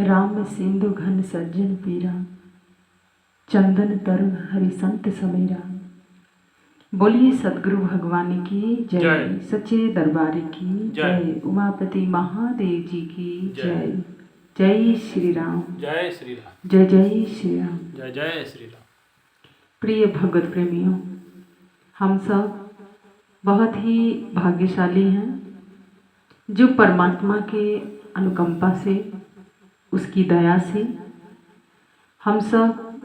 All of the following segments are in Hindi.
राम सिंधु घन सज्जन पीरा, चंदन तरु हरि संत समीरा। बोलिए सदगुरु भगवान की जय, सच्चे दरबार की जय, उमापति महादेव जी की जय। जय श्री राम, जय श्री राम, जय जय श्री राम, जय जय श्री राम। प्रिय भगवत प्रेमियों, हम सब बहुत ही भाग्यशाली हैं जो परमात्मा के अनुकंपा से, उसकी दया से हम सब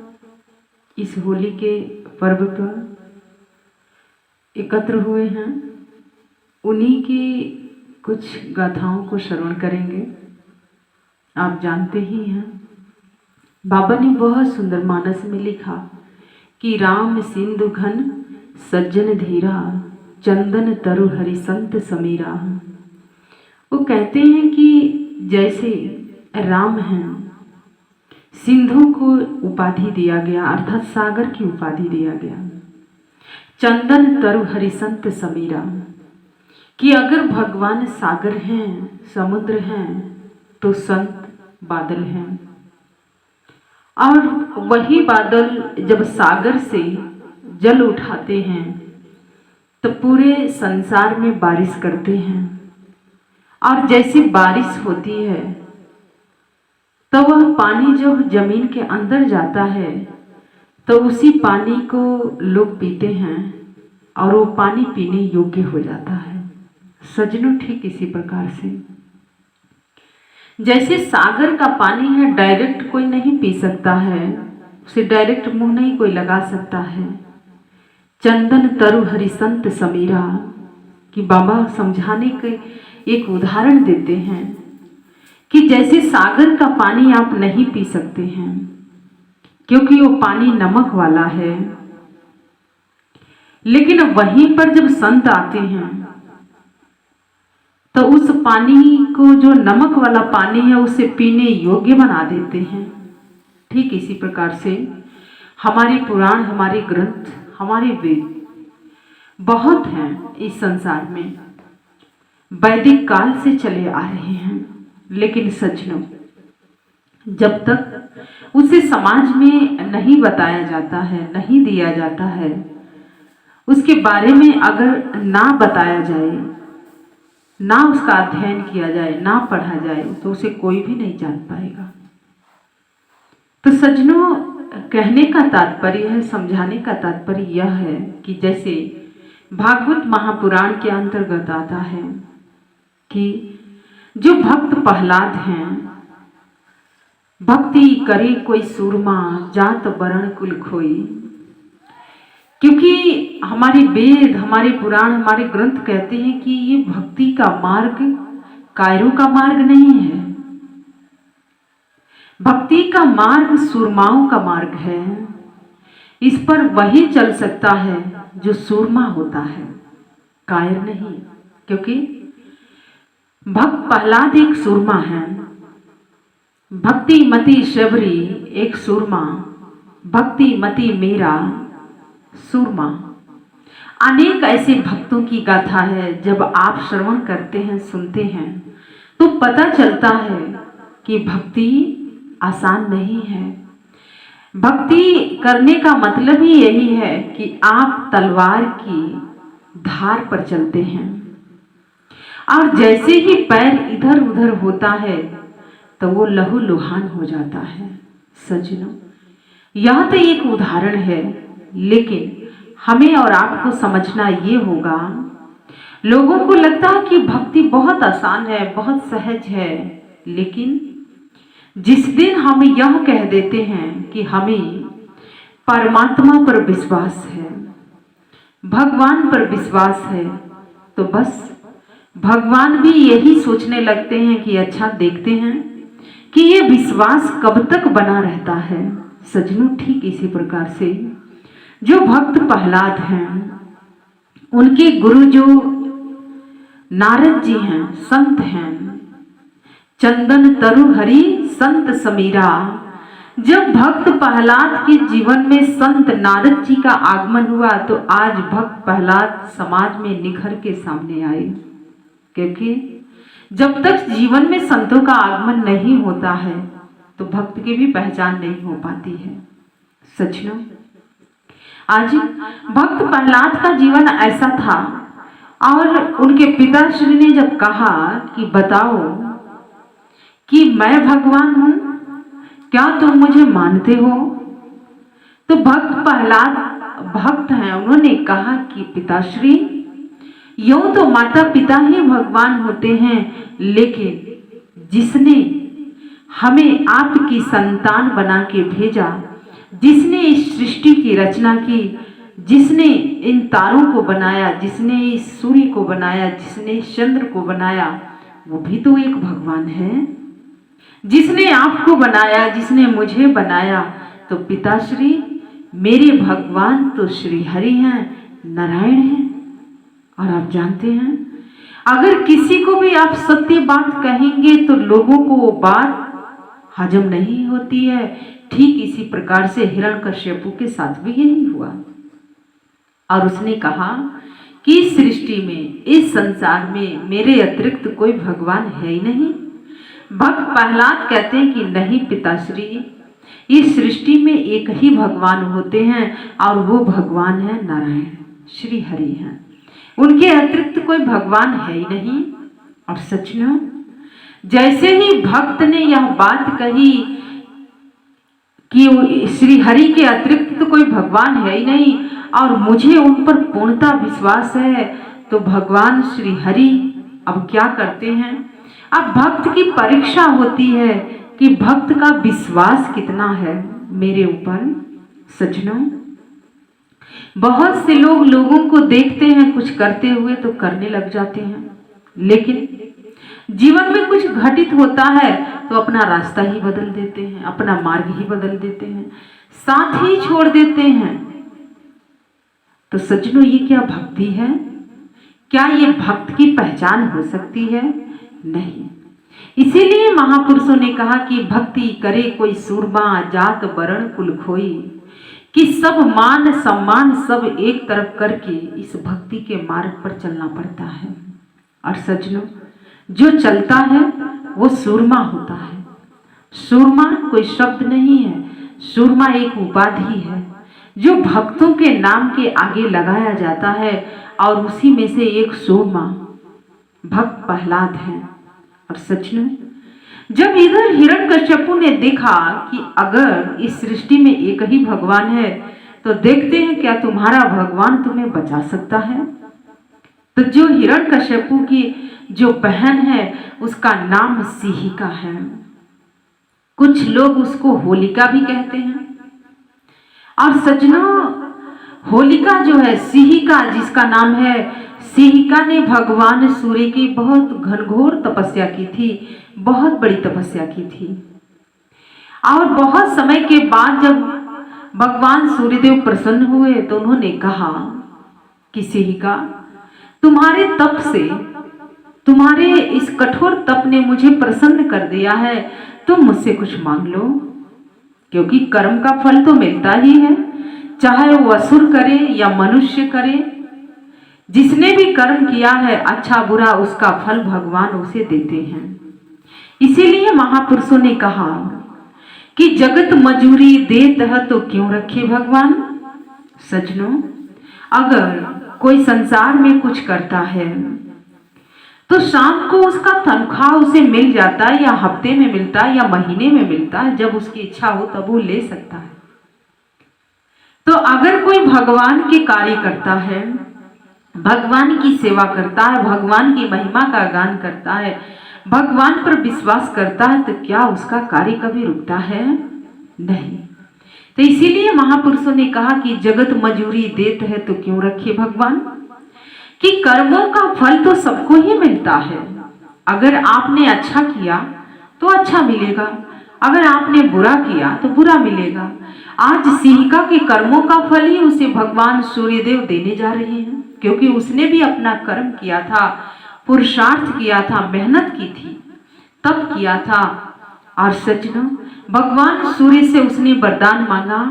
इस होली के पर्व पर एकत्र हुए हैं। उन्हीं की कुछ गाथाओं को श्रवण करेंगे। आप जानते ही हैं, बाबा ने बहुत सुंदर मानस में लिखा कि राम सिंधु घन सज्जन धीरा, चंदन तरु हरि संत समीरा। वो कहते हैं कि जैसे राम हैं, सिंधु को उपाधि दिया गया अर्थात सागर की उपाधि दिया गया, चंदन तरु हरि संत समीरा, कि अगर भगवान सागर हैं, समुद्र हैं, तो संत बादल हैं। और वही बादल जब सागर से जल उठाते हैं तो पूरे संसार में बारिश करते हैं। और जैसी बारिश होती है तो वह पानी जब जमीन के अंदर जाता है तो उसी पानी को लोग पीते हैं और वो पानी पीने योग्य हो जाता है। सजनों, ठीक इसी प्रकार से जैसे सागर का पानी है, डायरेक्ट कोई नहीं पी सकता है, उसे डायरेक्ट मुंह नहीं कोई लगा सकता है। चंदन तरु हरि संत समीरा, कि बाबा समझाने के एक उदाहरण देते हैं कि जैसे सागर का पानी आप नहीं पी सकते हैं क्योंकि वो पानी नमक वाला है, लेकिन वहीं पर जब संत आते हैं तो उस पानी को, जो नमक वाला पानी है, उसे पीने योग्य बना देते हैं। ठीक इसी प्रकार से हमारे पुराण, हमारे ग्रंथ, हमारे वेद बहुत हैं इस संसार में, वैदिक काल से चले आ रहे हैं। लेकिन सज्जनों, जब तक उसे समाज में नहीं बताया जाता है, नहीं दिया जाता है, उसके बारे में अगर ना बताया जाए, ना उसका अध्ययन किया जाए, ना पढ़ा जाए, तो उसे कोई भी नहीं जान पाएगा। तो सज्जनों, कहने का तात्पर्य है, समझाने का तात्पर्य यह है कि जैसे भागवत महापुराण के अंतर्गत आता है कि जो भक्त प्रहलाद हैं, भक्ति करे कोई सूरमा, जात वर्ण कुल खोई। क्योंकि हमारे वेद, हमारे पुराण, हमारे ग्रंथ कहते हैं कि ये भक्ति का मार्ग कायरों का मार्ग नहीं है। भक्ति का मार्ग सूरमाओं का मार्ग है। इस पर वही चल सकता है जो सूरमा होता है, कायर नहीं। क्योंकि भक्त प्रहलाद एक सूरमा है, भक्ति मति शबरी एक सूरमा, भक्ति मति मेरा सूरमा। अनेक ऐसे भक्तों की गाथा है, जब आप श्रवण करते हैं, सुनते हैं, तो पता चलता है कि भक्ति आसान नहीं है। भक्ति करने का मतलब ही यही है कि आप तलवार की धार पर चलते हैं, और जैसे ही पैर इधर उधर होता है तो वो लहू लुहान हो जाता है। सज्जनों, यह तो एक उदाहरण है, लेकिन हमें और आपको समझना ये होगा, लोगों को लगता है कि भक्ति बहुत आसान है, बहुत सहज है, लेकिन जिस दिन हम यह कह देते हैं कि हमें परमात्मा पर विश्वास है, भगवान पर विश्वास है, तो बस भगवान भी यही सोचने लगते हैं कि अच्छा, देखते हैं कि ये विश्वास कब तक बना रहता है। सज्जनों, ठीक इसी प्रकार से जो भक्त प्रहलाद हैं, उनके गुरु जो नारद जी हैं, संत हैं, चंदन तरु हरि संत समीरा। जब भक्त प्रहलाद के जीवन में संत नारद जी का आगमन हुआ तो आज भक्त प्रहलाद समाज में निखर के सामने आए। क्योंकि जब तक जीवन में संतों का आगमन नहीं होता है तो भक्त की भी पहचान नहीं हो पाती है। सचनो आज भक्त प्रहलाद का जीवन ऐसा था और उनके पिताश्री ने जब कहा कि बताओ कि मैं भगवान हूं, क्या तुम मुझे मानते हो? तो भक्त प्रहलाद भक्त हैं, उन्होंने कहा कि पिताश्री, यूं तो माता पिता ही भगवान होते हैं, लेकिन जिसने हमें आपकी संतान बना के भेजा, जिसने इस सृष्टि की रचना की, जिसने इन तारों को बनाया, जिसने इस सूर्य को बनाया, जिसने इस चंद्र को बनाया, वो भी तो एक भगवान है। जिसने आपको बनाया, जिसने मुझे बनाया, तो पिताश्री मेरे भगवान तो श्री हरि हैं, नारायण हैं। और आप जानते हैं, अगर किसी को भी आप सत्य बात कहेंगे तो लोगों को वो बात हजम नहीं होती है। ठीक इसी प्रकार से हिरण्यकश्यपु के साथ भी यही हुआ। और उसने कहा कि इस सृष्टि में, इस संसार में मेरे अतिरिक्त कोई भगवान है ही नहीं। भक्त प्रहलाद कहते हैं कि नहीं पिताश्री, इस सृष्टि में एक ही भगवान होते हैं और वो भगवान है नारायण, श्री हरि हैं। उनके अतिरिक्त कोई भगवान है ही नहीं। और सच में जैसे ही भक्त ने यह बात कही कि श्री हरि के अतिरिक्त तो कोई भगवान है ही नहीं और मुझे उन पर पूर्णता विश्वास है, तो भगवान श्री हरि अब क्या करते हैं, अब भक्त की परीक्षा होती है कि भक्त का विश्वास कितना है मेरे ऊपर। सज्जनों, बहुत से लोग लोगों को देखते हैं कुछ करते हुए तो करने लग जाते हैं, लेकिन जीवन में कुछ घटित होता है तो अपना रास्ता ही बदल देते हैं, अपना मार्ग ही बदल देते हैं, साथ ही छोड़ देते हैं। तो सज्जनों, ये क्या भक्ति है? क्या ये भक्त की पहचान हो सकती है? नहीं। इसीलिए महापुरुषों ने कहा कि भक्ति करे कोई सूरमा, जात वर्ण कुल खोई, कि सब मान सम्मान सब एक तरफ करके इस भक्ति के मार्ग पर चलना पड़ता है। और सज्जनों, जो चलता है वो सूरमा होता है। सूरमा कोई शब्द नहीं है, सूरमा एक उपाधि है जो भक्तों के नाम के आगे लगाया जाता है, और उसी में से एक सूरमा भक्त प्रहलाद है। और सज्जनों, जब इधर हिरण्यकश्यपु ने देखा कि अगर इस सृष्टि में एक ही भगवान है, तो देखते हैं क्या तुम्हारा भगवान तुम्हें बचा सकता है। तो जो हिरण्यकश्यपु की जो बहन है उसका नाम सिहिका है, कुछ लोग उसको होलिका भी कहते हैं। और सज्जनों, होलिका जो है, सिहिका जिसका नाम है, सिहिका ने भगवान सूर्य की बहुत घनघोर तपस्या की थी, बहुत बड़ी तपस्या की थी। और बहुत समय के बाद जब भगवान सूर्यदेव प्रसन्न हुए तो उन्होंने कहा कि सिहिका, तुम्हारे तप से, तुम्हारे इस कठोर तप ने मुझे प्रसन्न कर दिया है, तुम मुझसे कुछ मांग लो, क्योंकि कर्म का फल तो मिलता ही है, चाहे वो असुर करे या मनुष्य करे। जिसने भी कर्म किया है, अच्छा बुरा, उसका फल भगवान उसे देते हैं। इसीलिए महापुरुषों ने कहा कि जगत मजूरी देत है तो क्यों रखे भगवान। सज्जनों, अगर कोई संसार में कुछ करता है तो शाम को उसका तनख्वाह उसे मिल जाता है, या हफ्ते में मिलता है, या महीने में मिलता है, जब उसकी इच्छा हो तब वो ले सकता है। तो अगर कोई भगवान के कार्य करता है, भगवान की सेवा करता है, भगवान की महिमा का गान करता है, भगवान पर विश्वास करता है, तो क्या उसका कार्य कभी रुकता है? नहीं। तो इसीलिए महापुरुषों ने कहा कि जगत मजूरी देत है तो क्यों रखे भगवान, कि कर्मों का फल तो सबको ही मिलता है। अगर आपने अच्छा किया तो अच्छा मिलेगा, अगर आपने बुरा किया तो बुरा मिलेगा। आज सिहिका के कर्मों का फल ही उसे भगवान सूर्यदेव देने जा रहे हैं, क्योंकि उसने भी अपना कर्म किया था, पुरुषार्थ किया था, मेहनत की थी, तब किया था। और सज्जनों, भगवान सूर्य से उसने वरदान मांगा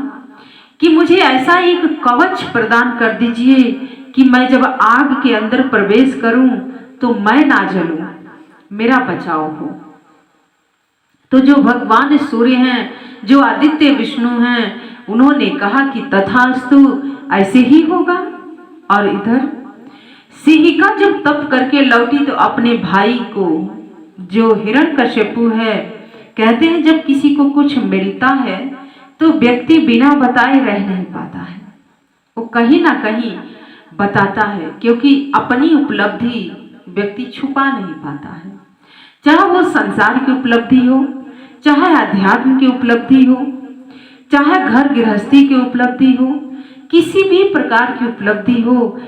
कि मुझे ऐसा एक कवच प्रदान कर दीजिए कि मैं जब आग के अंदर प्रवेश करूं तो मैं ना जलूं, मेरा बचाव हो। तो जो भगवान सूर्य हैं, जो आदित्य विष्णु हैं, उन्होंने कहा कि तथास्तु, ऐसे ही होगा। और इधर सिहिका जब तप करके लौटी तो अपने भाई को, जो हिरण्यकश्यपु है, कहते हैं जब किसी को कुछ मिलता है तो व्यक्ति बिना बताए रह नहीं पाता है, वो कहीं ना कहीं बताता है, क्योंकि अपनी उपलब्धि व्यक्ति छुपा नहीं पाता है। चाहे वो संसार की उपलब्धि हो, चाहे अध्यात्म की उपलब्धि हो, चाहे घर गृहस्थी की उपलब्धि हो, किसी भी प्रकार की उपलब्धि हो,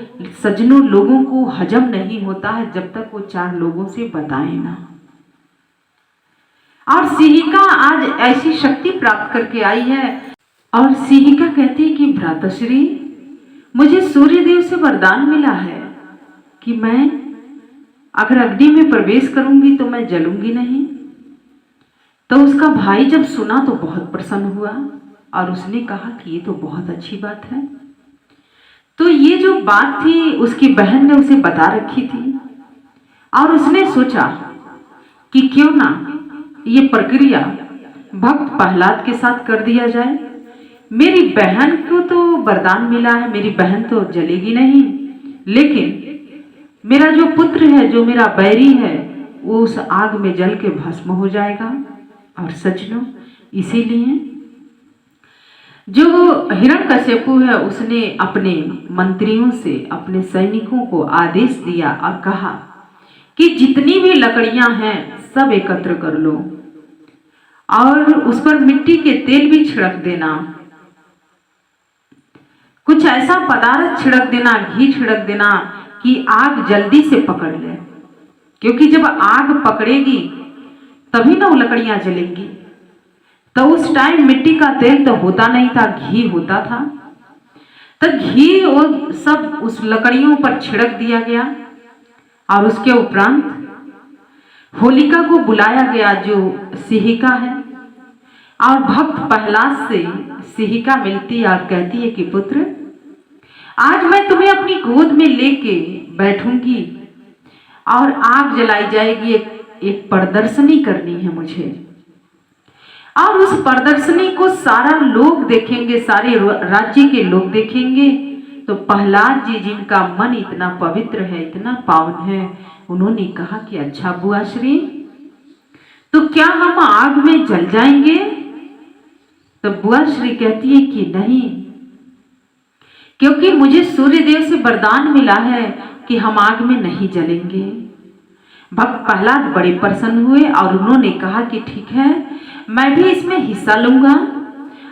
सज्जनों लोगों को हजम नहीं होता है जब तक वो चार लोगों से बताए ना। और सिहिका आज ऐसी शक्ति प्राप्त करके आई है। और सिहिका कहती है कि भ्राताश्री, मुझे सूर्यदेव से वरदान मिला है कि मैं अगर अग्नि में प्रवेश करूंगी तो मैं जलूंगी नहीं। तो उसका भाई जब सुना तो बहुत प्रसन्न हुआ और उसने कहा कि ये तो बहुत अच्छी बात है। तो ये जो बात थी उसकी बहन ने उसे बता रखी थी और उसने सोचा कि क्यों ना ये प्रक्रिया भक्त प्रहलाद के साथ कर दिया जाए। मेरी बहन को तो वरदान मिला है, मेरी बहन तो जलेगी नहीं, लेकिन मेरा जो पुत्र है, जो मेरा बैरी है, वो उस आग में जल के भस्म हो जाएगा। और सज्जनों, इसीलिए जो हिरण्यकश्यपु है उसने अपने मंत्रियों से, अपने सैनिकों को आदेश दिया और कहा कि जितनी भी लकड़ियां हैं सब एकत्र कर लो और उस पर मिट्टी के तेल भी छिड़क देना, कुछ ऐसा पदार्थ छिड़क देना, घी छिड़क देना कि आग जल्दी से पकड़ ले, क्योंकि जब आग पकड़ेगी तभी ना वो लकड़ियां जलेंगी। तो उस टाइम मिट्टी का तेल तो होता नहीं था, घी होता था। तो घी और सब उस लकड़ियों पर छिड़क दिया गया और उसके उपरांत होलिका को बुलाया गया, जो सिहिका है। और भक्त प्रहलाद से सिहिका मिलती और कहती है कि पुत्र, आज मैं तुम्हें अपनी गोद में लेके बैठूंगी और आग जलाई जाएगी, एक प्रदर्शनी करनी है मुझे। और उस प्रदर्शनी को सारा लोग देखेंगे, सारे राज्य के लोग देखेंगे। तो प्रहलाद जी, जिनका मन इतना पवित्र है, इतना पावन है, उन्होंने कहा कि अच्छा बुआ श्री, तो क्या हम आग में जल जाएंगे? तो बुआ श्री कहती है कि नहीं, क्योंकि मुझे सूर्यदेव से वरदान मिला है कि हम आग में नहीं जलेंगे। भक्त प्रहलाद बड़े प्रसन्न हुए और उन्होंने कहा कि ठीक है, मैं भी इसमें हिस्सा लूंगा।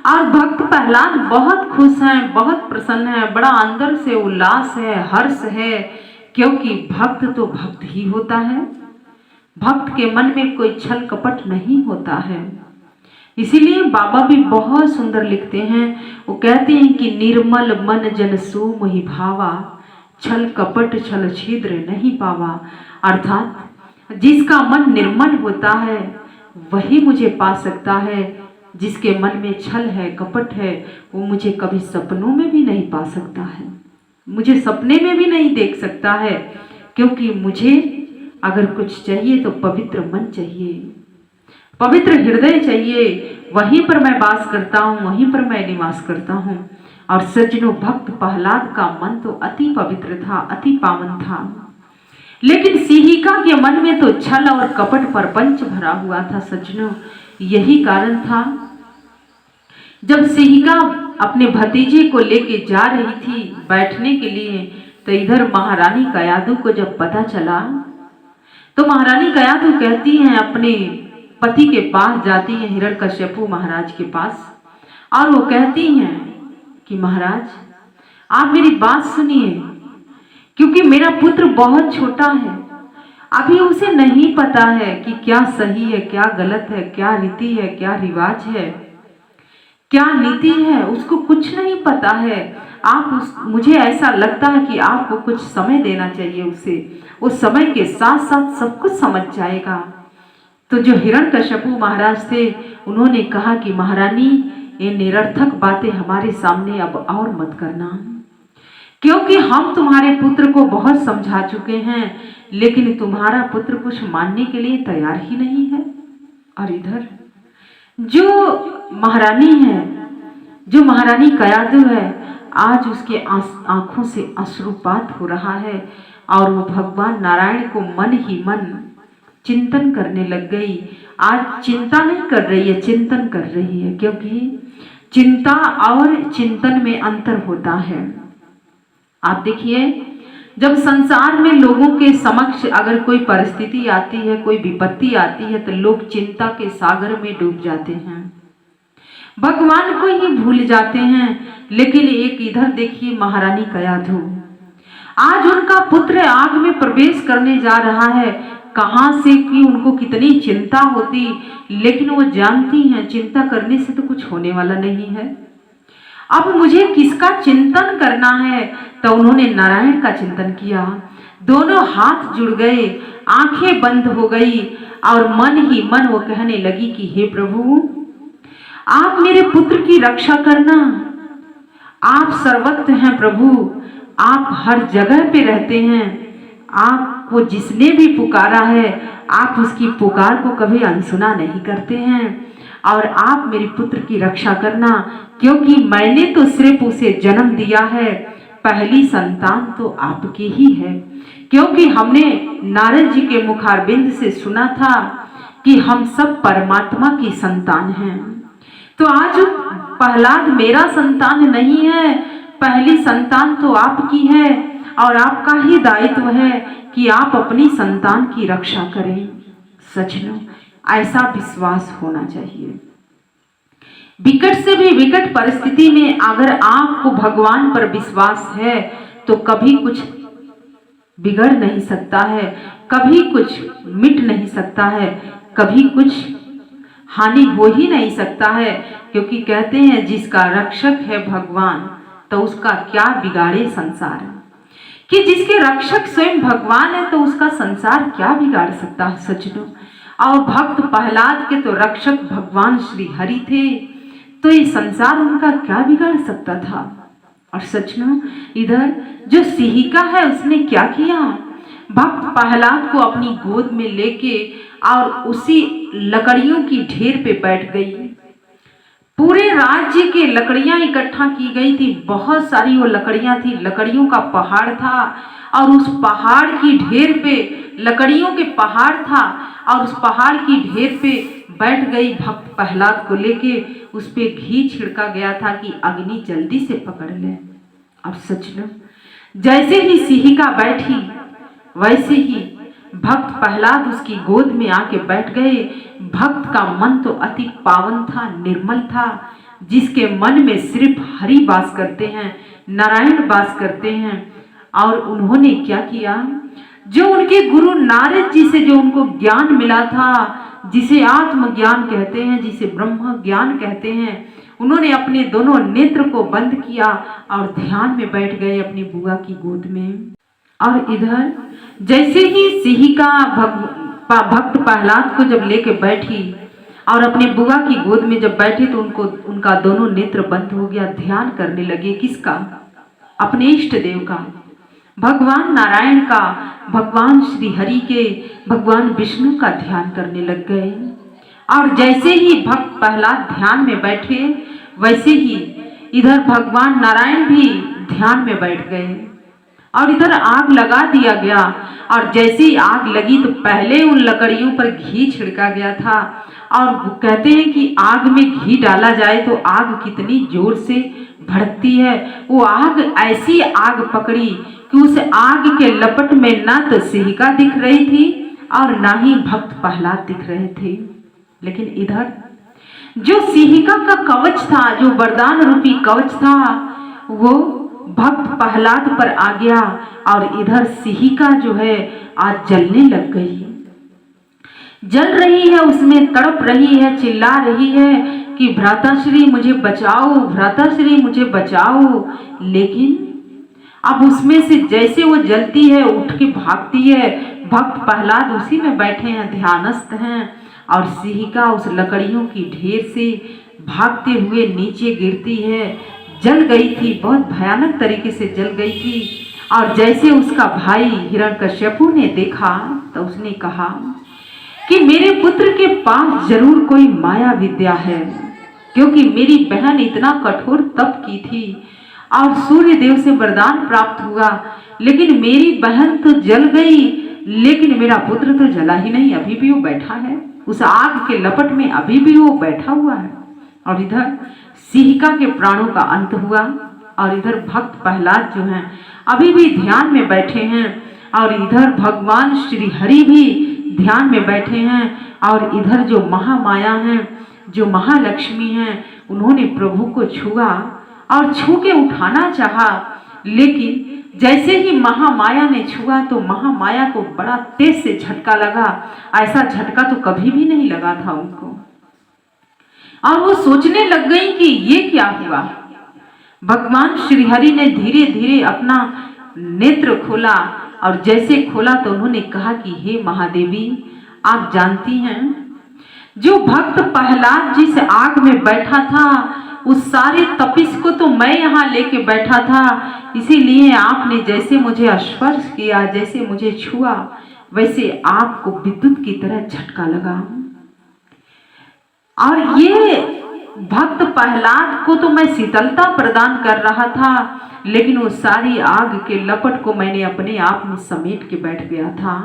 और भक्त प्रहलाद बहुत खुश हैं, बहुत प्रसन्न हैं, बड़ा अंदर से उल्लास है, हर्ष है, क्योंकि भक्त तो भक्त ही होता है। भक्त के मन में कोई छल कपट नहीं होता है। इसीलिए बाबा भी बहुत सुंदर लिखते हैं, वो कहते हैं कि निर्मल मन जन सो मोहि भावा, छल कपट छल छिद्र नहीं पावा। अर्थात जिसका मन निर्मल होता है वही मुझे पा सकता है, जिसके मन में छल है, कपट है, वो मुझे कभी सपनों में भी नहीं पा सकता है, मुझे सपने में भी नहीं देख सकता है। क्योंकि मुझे अगर कुछ चाहिए तो पवित्र मन चाहिए, पवित्र हृदय चाहिए, वहीं पर मैं वास करता हूँ, वहीं पर मैं निवास करता हूँ। और सज्जनों, भक्त प्रहलाद का मन तो अति पवित्र था, अति पावन था, लेकिन सिहिका के मन में तो छल और कपट परपंच भरा हुआ था। सज्जनों, यही कारण था जब सिहिका अपने भतीजे को लेके जा रही थी बैठने के लिए, तो इधर महारानी कयादू को जब पता चला तो महारानी कयादू कहती हैं, अपने पति के पास जाती हैं, हिरण्यकश्यपु महाराज के पास, और वो कहती हैं कि महाराज आप मेरी बात सुनिए, क्योंकि मेरा पुत्र बहुत छोटा है, अभी उसे नहीं पता है कि क्या सही है, क्या गलत है, क्या रीति है, क्या रिवाज है, क्या नीति है, उसको कुछ नहीं पता है। मुझे ऐसा लगता है कि आपको कुछ समय देना चाहिए उसे, उस समय के साथ साथ सब कुछ समझ जाएगा। तो जो हिरण्यकश्यपु महाराज थे, उन्होंने कहा कि महारानी, ये निरर्थक बातें हमारे सामने अब और मत करना, क्योंकि हम तुम्हारे पुत्र को बहुत समझा चुके हैं, लेकिन तुम्हारा पुत्र कुछ मानने के लिए तैयार ही नहीं है। और इधर जो महारानी है, जो महारानी कयाधु है, आज उसके आंखों से अश्रुपात हो रहा है और वो भगवान नारायण को मन ही मन चिंतन करने लग गई। आज चिंता नहीं कर रही है, चिंतन कर रही है, क्योंकि चिंता और चिंतन में अंतर होता है। आप देखिए, जब संसार में लोगों के समक्ष अगर कोई परिस्थिति आती है, कोई विपत्ति आती है, तो लोग चिंता के सागर में डूब जाते हैं, भगवान को ही भूल जाते हैं। लेकिन एक इधर देखिए महारानी कयाधु, आज उनका पुत्र आग में प्रवेश करने जा रहा है। कहां से कि उनको कितनी चिंता होती, लेकिन वो जानती हैं चिंता करने से तो कुछ होने वाला नहीं है। अब मुझे किसका चिंतन करना है? तो उन्होंने नारायण का चिंतन किया। दोनों हाथ जुड़ गए, आंखें बंद हो गई और मन ही मन वो कहने लगी कि हे प्रभु, आप मेरे पुत्र की रक्षा करना। आप सर्वत्र हैं प्रभु, आप हर जगह पे रहते हैं। आपको जिसने भी पुकारा है, आप उसकी पुकार को कभी अनसुना नहीं करते हैं। और आप मेरे पुत्र की रक्षा करना, क्योंकि मैंने तो सिर्फ उसे जन्म दिया है, पहली संतान तो आपकी ही है। क्योंकि हमने नारद जी के मुखारबिंद से सुना था कि हम सब परमात्मा की संतान हैं। तो आज प्रहलाद मेरा संतान नहीं है, पहली संतान तो आपकी है और आपका ही दायित्व है कि आप अपनी संतान की रक्षा करें। सच में ऐसा विश्वास होना चाहिए। विकट से भी विकट परिस्थिति में अगर आपको भगवान पर विश्वास है तो कभी कुछ बिगड़ नहीं सकता है, कभी कुछ मिट नहीं सकता है, कभी कुछ हानि हो ही नहीं सकता है। क्योंकि कहते हैं जिसका रक्षक है भगवान, तो उसका क्या बिगाड़े संसार। कि जिसके रक्षक स्वयं भगवान है तो उसका संसार क्या बिगाड़ सकता है। सचनो, और भक्त प्रहलाद के तो रक्षक भगवान श्री हरि थे, तो ये संसार उनका क्या बिगाड़ सकता था। और सच में इधर जो सिहिका है उसने क्या किया, भक्त प्रहलाद को अपनी गोद में लेके और उसी लकड़ियों की ढेर पे बैठ गई। पूरे राज्य के लकड़ियां इकट्ठा की गई थी, बहुत सारी वो लकड़ियां थी, लकड़ियों का पहाड़ था और उस पहाड़ की ढेर पे लकड़ियों के पहाड़ था और उस पहाड़ की ढेर पे बैठ गई भक्त प्रहलाद को लेके। उस पे घी छिड़का गया था कि अग्नि जल्दी से पकड़ ले। और सच में जैसे ही सिहिका बैठी वैसे ही भक्त प्रहलाद उसकी गोद में आके बैठ गए। भक्त का मन तो अति पावन था, निर्मल था, जिसके मन में सिर्फ हरि वास करते हैं, नारायण वास करते हैं। और उन्होंने क्या किया, जो उनके गुरु नारद जी से जो उनको ज्ञान मिला था, जिसे आत्मज्ञान कहते हैं, जिसे ब्रह्म ज्ञान कहते हैं, उन्होंने अपने दोनों नेत्र को बंद किया और ध्यान में बैठ गए अपनी बुआ की गोद में। और इधर जैसे ही सिहिका भक्त प्रहलाद को जब लेके बैठी और अपने बुआ की गोद में जब बैठी तो उनका दोनों नेत्र बंद हो गया। ध्यान करने लगे किसका, अपने इष्ट देव का, भगवान नारायण का, भगवान श्री हरि के, भगवान विष्णु का ध्यान करने लग गए। और जैसे ही भक्त प्रहलाद ध्यान में बैठे वैसे ही इधर भगवान नारायण भी ध्यान में बैठ गए और इधर आग लगा दिया गया। और जैसे ही आग लगी तो पहले उन लकड़ियों पर घी छिड़का गया था। और कहते हैं कि आग में घी डाला जाए तो आग कितनी जोर से भड़कती है। वो आग ऐसी आग पकड़ी कि उस आग के लपट में ना तो सिहिका दिख रही थी और ना ही भक्त प्रहलाद दिख रहे थे। लेकिन इधर जो सिहिका का कवच था, जो वरदान रूपी कवच था, वो भक्त प्रहलाद पर आ गया और इधर सिहिका जो है आज जलने लग गई, जल रही है, उसमें तड़प रही है, चिल्ला रही है कि भ्राताश्री मुझे बचाओ, भ्राताश्री मुझे बचाओ। लेकिन अब उसमें से जैसे वो जलती है उठ के भागती है। भक्त प्रहलाद उसी में बैठे हैं, ध्यानस्थ हैं, और सिहिका उस लकड़ियों की ढेर से भागते हुए नीचे गिरती है। जल गई थी, बहुत भयानक तरीके से जल गई थी। और जैसे उसका भाई हिरण्यकश्यपु ने देखा तो उसने कहा कि मेरे पुत्र के पास जरूर कोई माया विद्या है, क्योंकि मेरी बहन इतना कठोर तप की थी और सूर्य देव से वरदान प्राप्त हुआ, लेकिन मेरी बहन तो जल गई, लेकिन मेरा पुत्र तो जला ही नहीं, अभी भी वो बैठा है उस आग के लपट में, अभी भी वो बैठा हुआ है। और इधर सिहिका के प्राणों का अंत हुआ और इधर भक्त प्रहलाद जो हैं अभी भी ध्यान में बैठे हैं, और इधर भगवान श्री हरि भी ध्यान में बैठे हैं, और इधर जो महामाया हैं, जो महालक्ष्मी हैं, उन्होंने प्रभु को छुआ और छू के उठाना चाहा, लेकिन जैसे ही महामाया ने छुआ तो महामाया को बड़ा तेज से झटका लगा। ऐसा झटका तो कभी भी नहीं लगा था उनको, और वो सोचने लग गई कि ये क्या हुआ। भगवान श्री हरि ने धीरे धीरे अपना नेत्र खोला, और जैसे खोला तो उन्होंने कहा कि हे महादेवी, आप जानती हैं जो भक्त प्रहलाद जिस आग में बैठा था उस सारे तपिश को तो मैं यहाँ लेके बैठा था, इसीलिए आपने जैसे मुझे स्पर्श किया, जैसे मुझे छुआ, वैसे आपको विद्युत की तरह झटका लगा। और ये भक्त प्रहलाद को तो मैं शीतलता प्रदान कर रहा था, लेकिन वो सारी आग के लपट को मैंने अपने आप में समेट के बैठ गया था।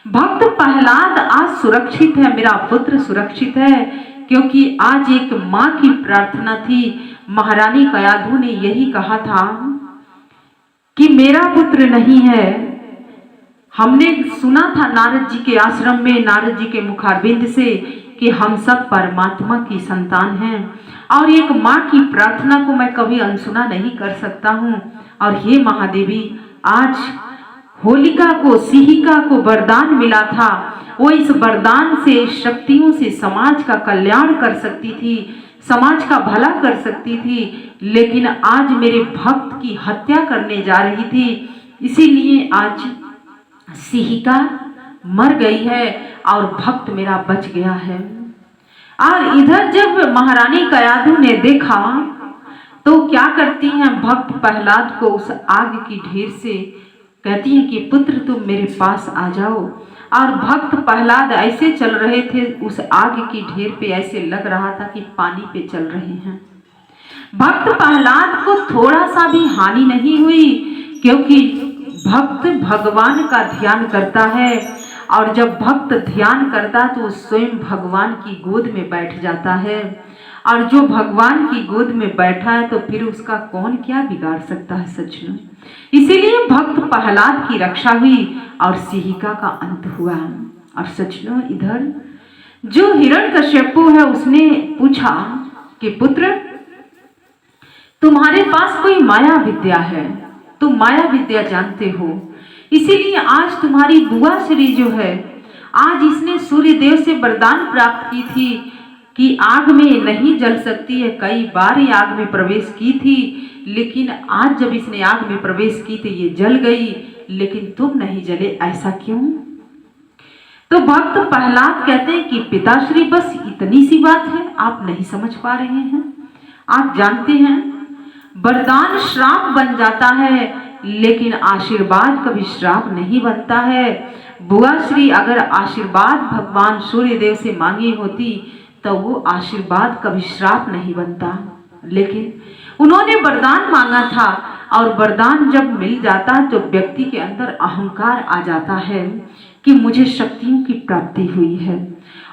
भक्त प्रहलाद आज सुरक्षित है, मेरा पुत्र सुरक्षित है, क्योंकि आज एक माँ की प्रार्थना थी। महारानी कयाधु ने यही कहा था कि मेरा पुत्र नहीं है। हमने सुना था नारद जी के आश्रम में, नारद जी के मुखारबिंद से, कि हम सब परमात्मा की संतान हैं, और एक माँ की प्रार्थना को मैं कभी अनसुना नहीं कर सकता हूँ। और हे महादेवी, आज होलिका को, सिहिका को वरदान मिला था, वो इस वरदान से, शक्तियों से समाज का कल्याण कर सकती थी, समाज का भला कर सकती थी, लेकिन आज मेरे भक्त की हत्या करने जा रही थी, इसीलिए आज सिहिका मर गई है और भक्त मेरा बच गया है। और इधर जब महारानी कयाधु ने देखा तो क्या करती हैं, भक्त प्रहलाद को उस आग की ढेर से कहती हैं कि पुत्र तुम मेरे पास आ जाओ। और भक्त प्रहलाद ऐसे चल रहे थे उस आग की ढेर पे, ऐसे लग रहा था कि पानी पे चल रहे हैं। भक्त प्रहलाद को थोड़ा सा भी हानि नहीं हुई, क्योंकि भक्त भगवान का ध्यान करता है, और जब भक्त ध्यान करता तो स्वयं भगवान की गोद में बैठ जाता है, और जो भगवान की गोद में बैठा है तो फिर उसका कौन क्या बिगाड़ सकता है सच में। इसीलिए भक्त प्रहलाद की रक्षा हुई और सिहिका का अंत हुआ। और सच में इधर जो हिरण्यकश्यपु है उसने पूछा कि पुत्र तुम्हारे पास कोई माया विद्या है, तुम माया विद्या जानते हो, इसीलिए आज तुम्हारी बुआ श्री जो है, आज इसने सूर्य देव से वरदान प्राप्त की थी कि आग में नहीं जल सकती है। कई बार ये आग में प्रवेश की थी, लेकिन आज जब इसने आग में प्रवेश की तो ये जल गई, लेकिन तुम नहीं जले, ऐसा क्यों? तो भक्त प्रहलाद कहते हैं कि पिताश्री बस इतनी सी बात है, आप नहीं समझ पा रहे हैं। आप जानते हैं वरदान श्राप बन जाता है, लेकिन आशीर्वाद कभी श्राप नहीं बनता है। बुआ श्री अगर आशीर्वाद भगवान सूर्य देव से मांगी होती तो वो आशीर्वाद कभी श्राप नहीं बनता, लेकिन उन्होंने वरदान मांगा था, और वरदान जब मिल जाता तो व्यक्ति के अंदर अहंकार आ जाता है कि मुझे शक्तियों की प्राप्ति हुई है।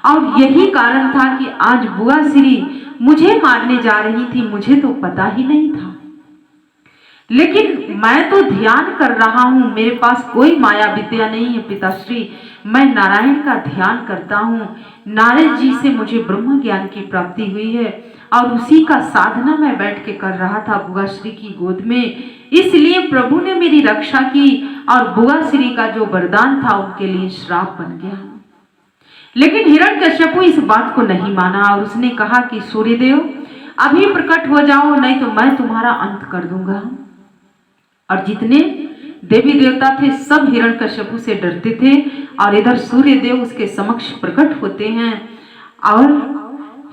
और यही कारण था कि आज बुआ श्री मुझे मारने जा रही थी, मुझे तो पता ही नहीं था, लेकिन मैं तो ध्यान कर रहा हूँ, मेरे पास कोई माया विद्या नहीं है पिताश्री, मैं नारायण का ध्यान करता हूँ। नारद जी से मुझे ब्रह्म ज्ञान की प्राप्ति हुई है, और उसी का साधना मैं बैठ के कर रहा था बुआ श्री की गोद में, इसलिए प्रभु ने मेरी रक्षा की, और बुआ श्री का जो वरदान था उनके लिए श्राप बन गया। लेकिन हिरण्यकश्यपु इस बात को नहीं माना, और उसने कहा कि सूर्यदेव अभी प्रकट हो जाओ, नहीं तो मैं तुम्हारा अंत कर दूंगा। और जितने देवी देवता थे सब हिरण्यकश्यपु से डरते थे, और इधर सूर्य देव उसके समक्ष प्रकट होते हैं। और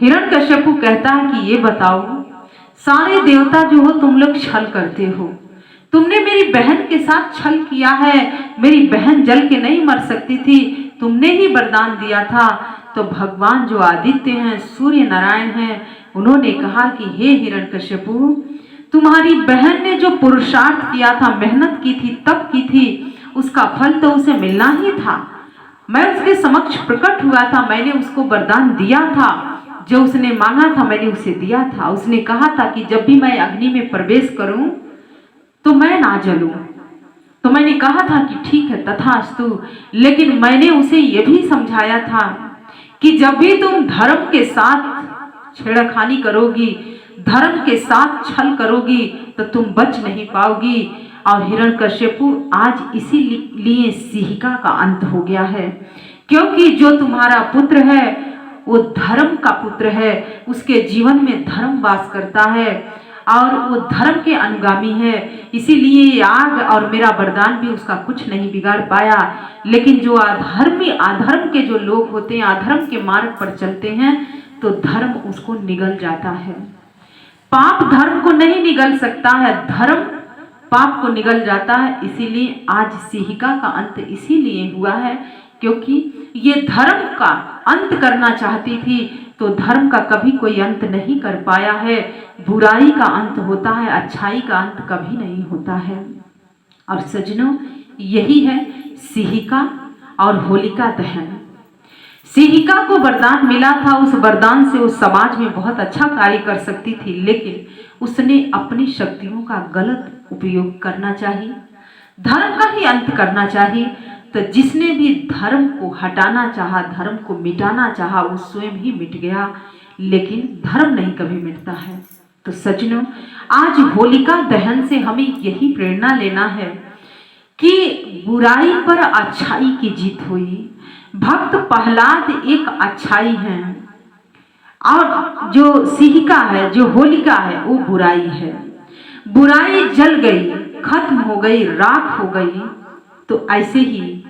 हिरण्यकश्यपु कहता है कि ये बताओ, सारे देवता जो हो तुम लोग छल करते हो, तुमने मेरी बहन के साथ छल किया है, मेरी बहन जल के नहीं मर सकती थी, तुमने ही वरदान दिया था। तो भगवान जो आदित्य हैं, सूर्य नारायण हैं, उन्होंने कहा कि हे हिरण्यकश्यपु, तुम्हारी बहन ने जो पुरुषार्थ किया था, मेहनत की थी, तप की थी, उसका फल तो उसे मिलना ही था। मैं उसके समक्ष प्रकट हुआ था, मैंने उसको वरदान दिया था, जो उसने मांगा था मैंने उसे दिया था। उसने कहा था कि जब भी मैं अग्नि में प्रवेश करूं तो मैं ना जलूं। तो मैंने कहा था कि ठीक है, तथास्तु। लेकिन मैंने उसे यह भी समझाया था कि जब भी तुम धर्म के साथ छेड़खानी करोगी, धर्म के साथ छल करोगी, तो तुम बच नहीं पाओगी। और हिरण्यकश्यपु, आज इसीलिए सिहिका का अंत हो गया है, क्योंकि जो तुम्हारा पुत्र है वो धर्म का पुत्र है, उसके जीवन में धर्म वास करता है और वो धर्म के अनुगामी है। इसीलिए आग और मेरा वरदान भी उसका कुछ नहीं बिगाड़ पाया। लेकिन जो अधर्म के जो लोग होते हैं, अधर्म के मार्ग पर चलते हैं, तो धर्म उसको निगल जाता है। पाप धर्म को नहीं निगल सकता है, धर्म पाप को निगल जाता है। इसीलिए आज सिहिका का अंत इसीलिए हुआ है क्योंकि ये धर्म का अंत करना चाहती थी, तो धर्म का कभी कोई अंत नहीं कर पाया है। बुराई का अंत होता है, अच्छाई का अंत कभी नहीं होता है। और सज्जनों, यही है सिहिका और होलिका दहन। सिहिका को वरदान मिला था, उस वरदान से उस समाज में बहुत अच्छा कार्य कर सकती थी, लेकिन उसने अपनी शक्तियों का गलत उपयोग करना चाहिए, धर्म का ही अंत करना चाहिए। तो जिसने भी धर्म को हटाना चाहा, धर्म को मिटाना चाहा, वो स्वयं ही मिट गया, लेकिन धर्म नहीं कभी मिटता है। तो सज्जनों, आज होलिका दहन से हमें यही प्रेरणा लेना है कि बुराई पर अच्छाई की जीत हुई। भक्त प्रहलाद एक अच्छाई है और जो सिहिका है, जो होलिका है, वो बुराई है। बुराई जल गई, खत्म हो गई, राख हो गई। तो ऐसे ही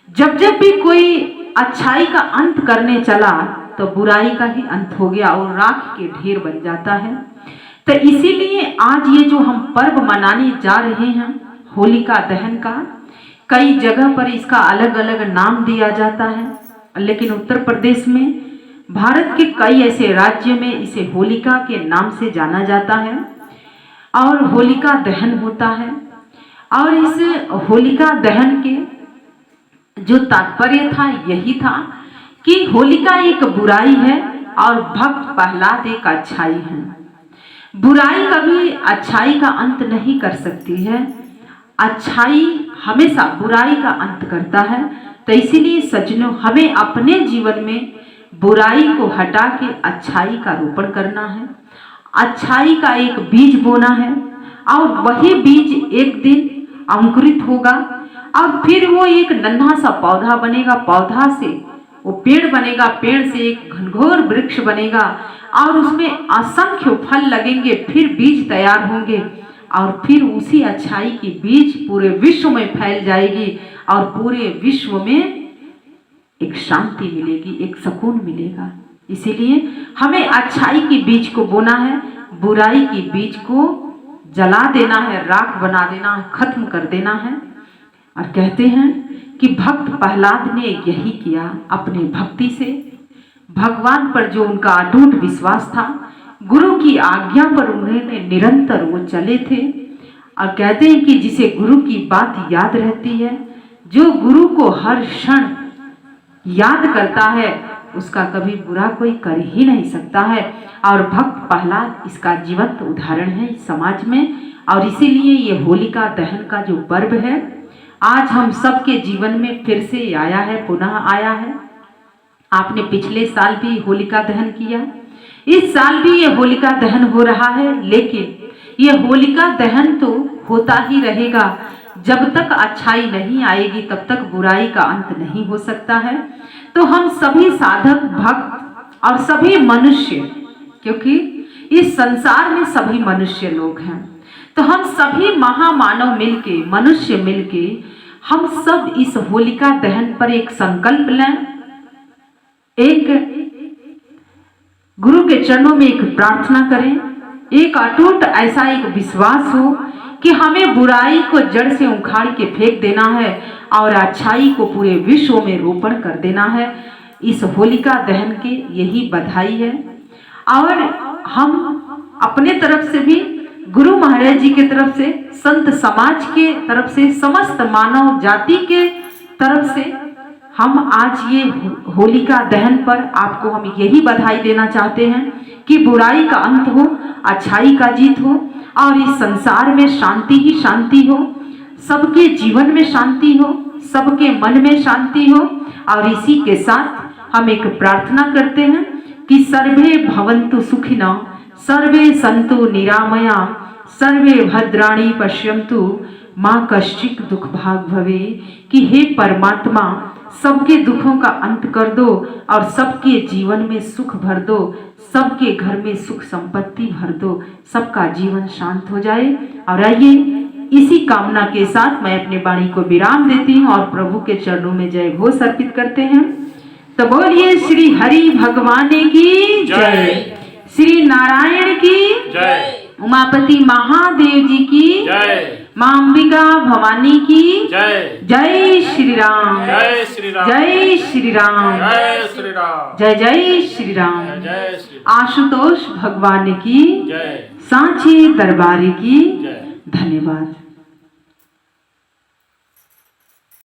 जब जब भी कोई अच्छाई का अंत करने चला तो बुराई का ही अंत हो गया और राख के ढेर बन जाता है। तो इसीलिए आज ये जो हम पर्व मनाने जा रहे हैं होलिका दहन का, कई जगह पर इसका अलग अलग नाम दिया जाता है, लेकिन उत्तर प्रदेश में, भारत के कई ऐसे राज्य में इसे होलिका के नाम से जाना जाता है और होलिका दहन होता है। और इस होलिका दहन के जो तात्पर्य था यही था कि होलिका एक बुराई है और भक्त प्रहलाद एक अच्छाई है। बुराई कभी अच्छाई का अंत नहीं कर सकती है, अच्छाई हमेशा बुराई का अंत करता है। तो इसीलिए सज्जनों, हमें अपने जीवन में बुराई को हटा के अच्छाई का रोपण करना है, अच्छाई का एक बीज बोना है और वही बीज एक दिन अंकुरित होगा और फिर वो एक नन्हा सा पौधा बनेगा, पौधा से वो पेड़ बनेगा, पेड़ से एक घनघोर वृक्ष बनेगा और उसमें असंख्य फल लगेंगे, फिर बीज तैयार होंगे और फिर उसी अच्छाई की बीज पूरे विश्व में फैल जाएगी और पूरे विश्व में एक शांति मिलेगी, एक सुकून मिलेगा। इसीलिए हमें अच्छाई की बीज को बोना है, बुराई की बीज को जला देना है, राख बना देना है, खत्म कर देना है। और कहते हैं कि भक्त प्रहलाद ने यही किया। अपने भक्ति से भगवान पर जो उनका अटूट विश्वास था, गुरु की आज्ञा पर उन्होंने निरंतर वो चले थे। और कहते हैं कि जिसे गुरु की बात याद रहती है, जो गुरु को हर क्षण याद करता है, उसका कभी बुरा कोई कर ही नहीं सकता है। और भक्त प्रहलाद इसका जीवंत उदाहरण है इस समाज में। और इसीलिए ये होलिका दहन का जो पर्व है आज हम सबके जीवन में फिर से आया है, पुनः आया है। आपने पिछले साल भी होलिका दहन किया, इस साल भी ये होलिका दहन हो रहा है, लेकिन ये होलिका दहन तो होता ही रहेगा। जब तक अच्छाई नहीं आएगी तब तक बुराई का अंत नहीं हो सकता है। तो हम सभी साधक भक्त और सभी मनुष्य, क्योंकि इस संसार में सभी मनुष्य लोग हैं, तो हम सभी महामानव मिलके, मनुष्य मिलके, हम सब इस होलिका दहन पर एक संकल्प लें, एक गुरु के चरणों में एक प्रार्थना करें, एक अटूट ऐसा एक विश्वास हो कि हमें बुराई को जड़ से उखाड़ के फेंक देना है और अच्छाई को पूरे विश्व में रोपण कर देना है। इस होलिका दहन के यही बधाई है। और हम अपने तरफ से भी, गुरु महाराज जी की तरफ से, संत समाज के तरफ से, समस्त मानव जाति के तरफ से हम आज ये होलिका दहन पर आपको हम यही बधाई देना चाहते हैं कि बुराई का अंत हो, अच्छाई का जीत हो और इस संसार में शांति ही शांति हो, सबके जीवन में शांति हो, सबके मन में शांति हो। और इसी के साथ हम एक प्रार्थना करते हैं कि सर्वे भवन्तु सुखिनः, सर्वे सन्तु निरामया, सर्वे भद्राणि पश्यन्तु, माँ कश्चित् दुख भाग भवे। कि हे परमात्मा, सबके दुखों का अंत कर दो और सबके जीवन में सुख भर दो, सबके घर में सुख संपत्ति भर दो, सबका जीवन शांत हो जाए। और आइए इसी कामना के साथ मैं अपने वाणी को विराम देती हूँ और प्रभु के चरणों में जय घोष अर्पित करते हैं। तो बोलिए श्री हरि भगवान की जय, श्री नारायण की जय, उमापति महादेव जी की जय, मां अंबिका भवानी की जय। जय श्री राम, जय श्री राम, जय श्री राम, जय श्री राम, जय जय श्री राम। जय श्री राम, आशुतोष भगवान की जय, सांची दरबारी की जय। धन्यवाद।